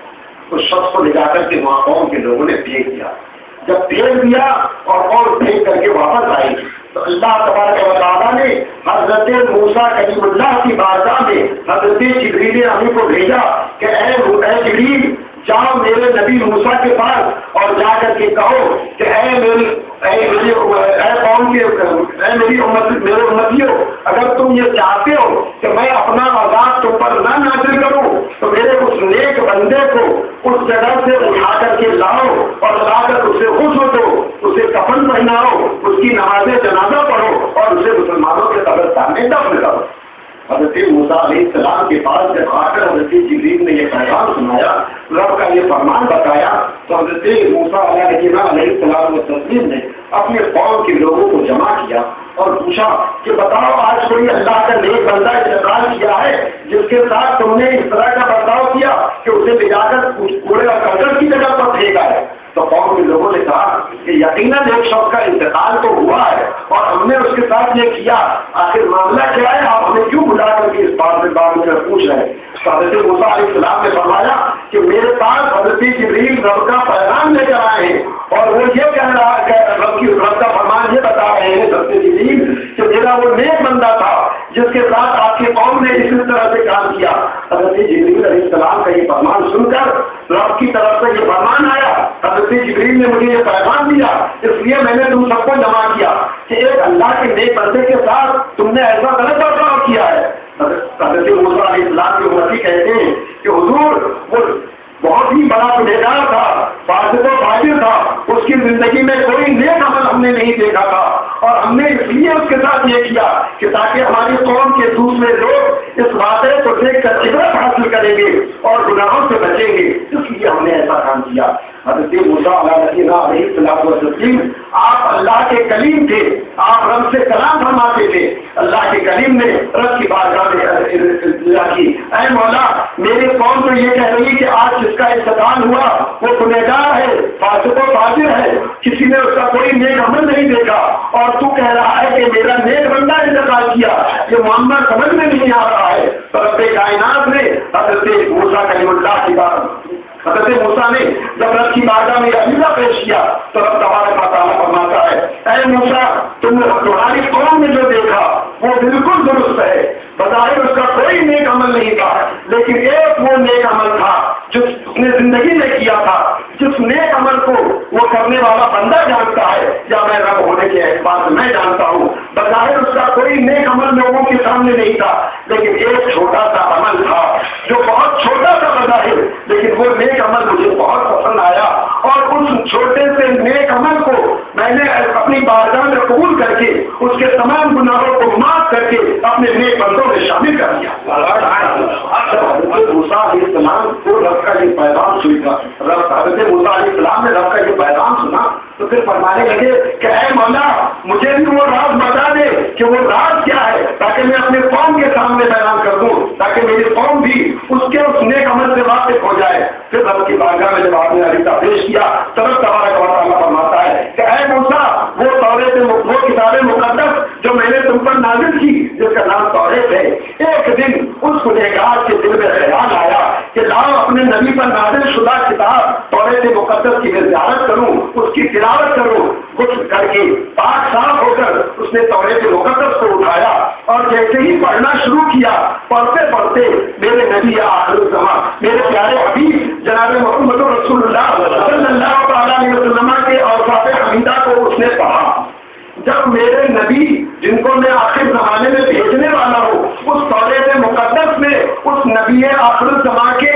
اس شخص کو لے جا کر کے وہاں قوم کے لوگوں نے پھینک دیا۔ جب پھینک دیا اور قوم پھینک کر کے واپس آئی تو اللہ تبارک و تعالیٰ نے حضرت موسیٰ کلیم اللہ کی بارگاہ میں حضرت جبریل امین کو بھیجا کہ اے جبریل، جاؤ میرے نبی موسیٰ کے پاس اور جا کر کے کہو کہ میرے امتیوں، اگر تم یہ چاہتے ہو کہ میں اپنا عذاب تم پر نہ نازل کروں تو میرے اس نیک بندے کو اس جگہ سے اٹھا کر کے لاؤ اور لا کر اسے غسل دو، اسے کفن پہناؤ، اس کی نماز جنازہ پڑھو اور اسے مسلمانوں کے قبرستان میں دفن کرو۔ حضرت موسیٰ علیہ السلام کے پاس جب آ کر حضرت جبریل نے یہ پیغام سنایا، رب کا یہ فرمان بتایا، تو حضرت موسیٰ علیہ السلام و تسلیم نے اپنے قوم کے لوگوں کو جمع کیا اور پوچھا کہ بتاؤ آج کوئی اللہ کا نیک بندہ انتقال کیا ہے جس کے ساتھ تم نے اس طرح کا برتاؤ کیا کہ اسے لے جا کر کوڑے اور کرکٹ کی جگہ پر پھینکا ہے؟ تو قوم کے لوگوں نے کہا کہ یقیناً ایک شخص کا انتقال تو ہوا ہے اور ہم نے اس کے ساتھ یہ کیا، آخر معاملہ کیا ہے؟ آپ ہمیں کیوں بلا کر کے اس بات میں پوچھ رہے ہیں؟ تو حضرت موسیٰ علیہ السلام نے فرمایا کہ میرے پاس حضرت جبریل رب کا پیغام لے کر آئے ہیں اور وہ یہ کہہ رہا ہے کہ رب کا فرمان یہ بتا رہے ہیں حضرت جبریل کہ میرا وہ نیک بندہ تھا جس کے ساتھ آپ کی قوم نے اس طرح سے کام کیا۔ حضرت جبریل علیہ السلام کا یہ فرمان سن کر رب کی طرف سے یہ فرمان آیا، حضرت جبریل نے مجھے یہ پیغام دیا، اس لیے میں نے تم سب کو جمع کیا کہ ایک اللہ کے نیک بندے کے ساتھ تم نے ایسا غلط برتاؤ کیا ہے۔ حضرت موسیٰ علیہ السلام کے امتی کہتے ہیں کہ حضور وہ بہت ہی بڑا گنہگار تھا، فاسق و فاجر تھا، اس کی زندگی میں کوئی نیک عمل ہم نے نہیں دیکھا تھا اور ہم نے اس لیے اس کے ساتھ یہ کیا کہ تاکہ ہماری قوم کے دوسرے لوگ اس واقعے کو دیکھ کر عبرت حاصل کریں گے اور گناہوں سے بچیں گے، اس لیے ہم نے ایسا کام کیا۔ حضرت موسیٰ علیہ السلام آپ اللہ کے کلیم تھے، آپ رب سے کلام فرماتے تھے۔ اللہ کے کلیم نے رب کی بارگاہ میں کی، اے مولا میری قوم تو یہ کہہ رہی کہ آج جس کا انتقال ہوا وہ گنہگار ہے، فاسق و فاجر ہے، کسی نے اس کا کوئی نیک عمل نہیں دیکھا، اور تو کہہ رہا ہے کہ میرا نیک بندہ انتقال کیا، یہ معاملہ سمجھ میں نہیں آ رہا ہے۔ تو رب کائنات نے حضرت موسیٰ کلیم اللہ کی بات حضرت موسیٰ نے جب رب کی بارگاہ میں عقیدہ پیش کیا تو رب تبارک و تعالیٰ فرماتا ہے، اے موسیٰ تمہاری قوم نے جو دیکھا وہ بالکل درست ہے، بظاہر اس کا کوئی نیک عمل نہیں تھا، لیکن ایک وہ نیک عمل تھا جو اس نے زندگی میں کیا تھا، جس نیک عمل کو وہ کرنے والا بندہ جانتا ہے یا میں رب ہونے کے اعتبار سے میں جانتا ہوں۔ بظاہر اس کا کوئی نیک عمل لوگوں کے سامنے نہیں تھا، لیکن ایک چھوٹا سا عمل تھا جو بہت چھوٹا تھا بظاہر، لیکن وہ نیک عمل مجھے بہت پسند آیا، اور اس چھوٹے سے نیک عمل کو میں نے اپنی بارگاہ میں قبول کر کے اس کے تمام گناہوں کو معاف کر کے اپنے نیک بندوں میں شامل کر دیا۔ حضرت موسیٰ علیہ السلام کو رب کا یہ پیغام سنا، حضرت موسیٰ علیہ السلام نے رب کا یہ پیغام سنا تو پھر فرمانے لگے کہ اے مولا مجھے بھی وہ راز بتا دے کہ وہ راز کیا ہے، تاکہ میں اپنے قوم کے سامنے بیان کر دوں، تاکہ میری قوم بھی اس نیک عمل سے واقف ہو جائے۔ پھر رب کی بارگاہ میں جب آپ نے عریضہ پیش کیا تب تبارک و تعالیٰ فرماتا ہے کہ اے موسیٰ وہ توریت، وہ کتاب مقدس جو میں نے تم پر نازل کی جس کا نام توریت ہے، ایک دن اس گنہگار کے دل میں خیال آیا کہ لاؤ اپنے نبی پر نازل شدہ کتاب توریت مقدس کی میں زیارت کروں، اس کی تلاوت کروں۔ کچھ کر کے پاک صاف ہو کر اس نے توریت مقدس کو اٹھایا اور جیسے ہی پڑھنا شروع کیا، پڑھتے پڑھتے میرے نبی آخر الزمان میرے پیارے حبیب جناب محمد رسول اللہ صلی اللہ علیہ وسلم کے اوصاف حمیدہ کو اس نے پڑھا۔ جب میرے نبی جن کو میں آخر زمانے میں بھیجنے والا ہوں اس توریت مقدس میں اس نبی آخر الزمان کے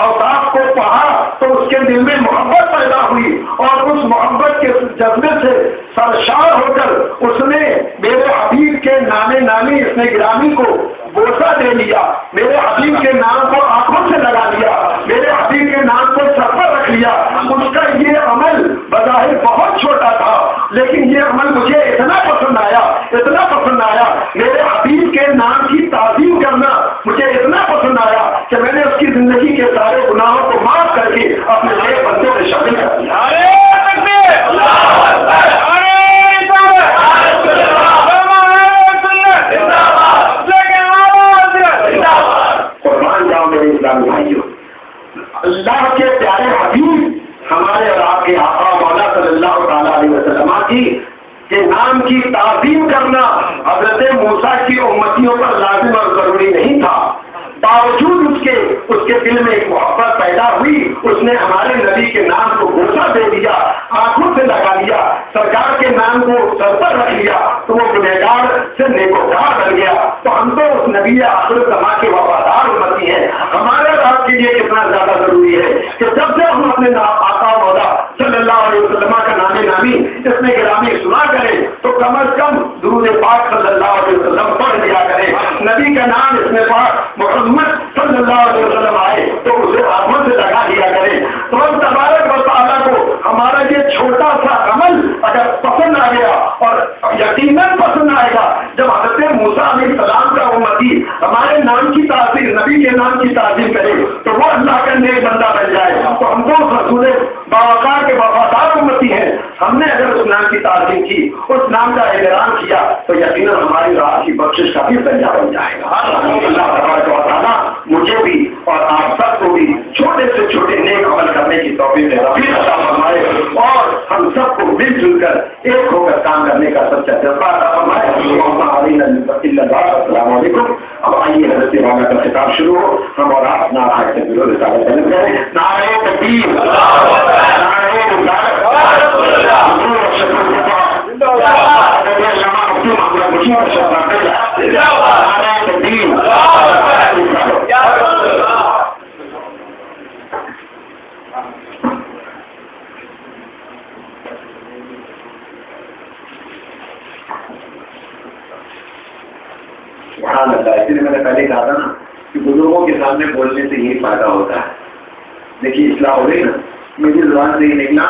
اوصاف کو پڑھا تو اس کے دل میں محبت پیدا ہوئی، اور اس محبت کے جذبے سے سرشار ہو کر اس نے میرے حبیب کے نانے نانی اس نے گرامی کو بوسہ دے لیا، میرے حبیب کے نام کو آنکھوں سے لگا لیا، میرے حبیب کے نام کو سر پر رکھ لیا۔ اس کا یہ عمل بظاہر بہت چھوٹا تھا، لیکن یہ عمل مجھے اتنا پسند آیا، اتنا پسند آیا، میرے حبیب کے نام کی تعظیم کرنا مجھے اتنا پسند آیا کہ میں نے اس کی زندگی کے سارے گناہوں کو معاف کر کے اپنے نیک بندوں میں شامل کر دیا۔ قربان جاؤ میرے اسلامی بھائیوں، اللہ کے پیارے حبیب ہمارے اور آپ کے آقا مولا صلی اللہ تعالیٰ علیہ وسلم کے نام کی تعظیم کرنا حضرت موسیٰ کی امتیوں پر لازم اور ضروری نہیں تھا، باوجود اس کے دل میں ایک محبت پیدا ہوئی، اس نے ہمارے نبی کے نام کو بوسہ دے دیا، آنکھوں سے لگا لیا، سرکار کے نام کو سر پر رکھ لیا تو وہ گنہگار سے نیکوکار بن گیا۔ تو ہم تو اس نبی آخر الزمان کے وفادار امتی ہیں، ہمارے آپ کے لیے کتنا زیادہ ضروری ہے کہ جب سے ہم اپنے آقا مولا صلی اللہ علیہ وسلم کا نام نامی اس میں گرامی سنا کریں تو کم از کم درود پاک صلی اللہ علیہ وسلم پڑھ لیا کریں، نبی کا نام اس میں پاک محمد صلی اللہ علیہ وسلم آئے تو اسے ہاتھوں سے لگا دیا کریں۔ تو ہم تبارک و تعالیٰ کو ہمارا یہ چھوٹا سا عمل اگر پسند آ گیا، اور یقیناً پسند آئے گا جب حضرت موسیٰ علیہ السلام کا امتی ہمارے نام کی تعظیم، نبی کے نام کی تعظیم کرے تو وہ اللہ کا نیک بندہ بن جائے۔ تو ہم تو رسول باوقار کے وفادار امتی ہیں، ہم نے اگر اس نام کی تعظیم کی، اس نام کا احترام کیا تو یقیناً ہماری راہ کی بخشش کا بھی ذریعہ بن جائے گا۔ اللہ تبارک و تعالیٰ مجھے بھی اور آپ سب کو بھی چھوٹے سے چھوٹے نیک عمل کرنے کی توفیق عطا فرمائے، اور ہم سب کو مل جل کر ایک ہو کر کام کرنے کا سچا جذبہ عطا فرمائے۔ السلام علیکم۔ اب آئیے حضرت والا کا خطاب شروع ہو، ہم اور آپ نعرہ تکبیر و رسالت بلند کریں۔ نعرہ تکبیر، نعرہ رسالت، سبحان اللہ۔ اسی لیے میں نے پہلے کہا تھا نا کہ بزرگوں کے سامنے بولنے سے یہی فائدہ ہوتا ہے۔ دیکھیے اصلاح ہو گئی نا، میری زبان سے یہ نکلا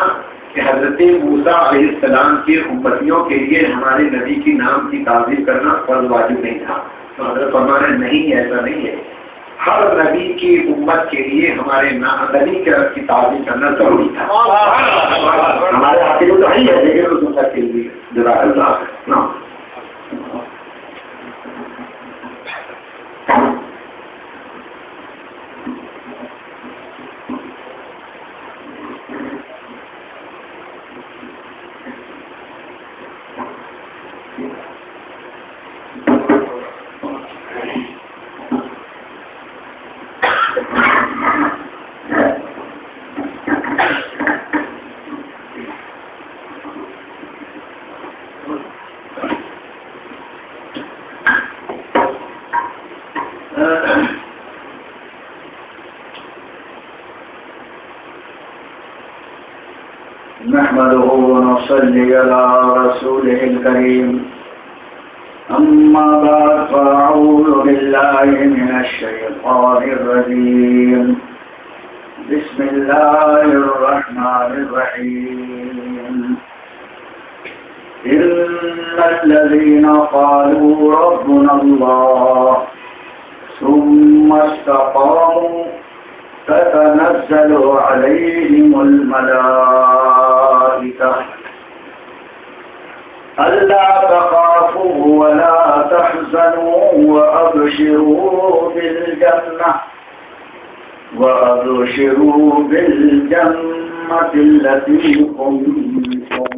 کہ حضرت موسیٰ علیہ السلام کے امتیوں کے لیے ہمارے نبی کی نام کی تعظیم کرنا فرض واجب نہیں تھا، تو حضرت فرمانے نہیں، ایسا نہیں ہے، ہر نبی کی امت کے لیے ہمارے نبی کی تعظیم کرنا ضروری تھا۔ ہمارے ہاتھ میں تو نہیں ہے، لیکن اس امت کے لیے جزاک اللہ۔ نحمده ونصلي على رسوله الكريم أما بعد فأعوذ بالله من الشيطان الرجيم بسم الله الرحمن الرحيم إن الذين قالوا ربنا الله ثم استقاموا تتنزل عليهم الملائكة ألا تخافوا ولا تحزنوا وأبشروا بالجنة التي كنتم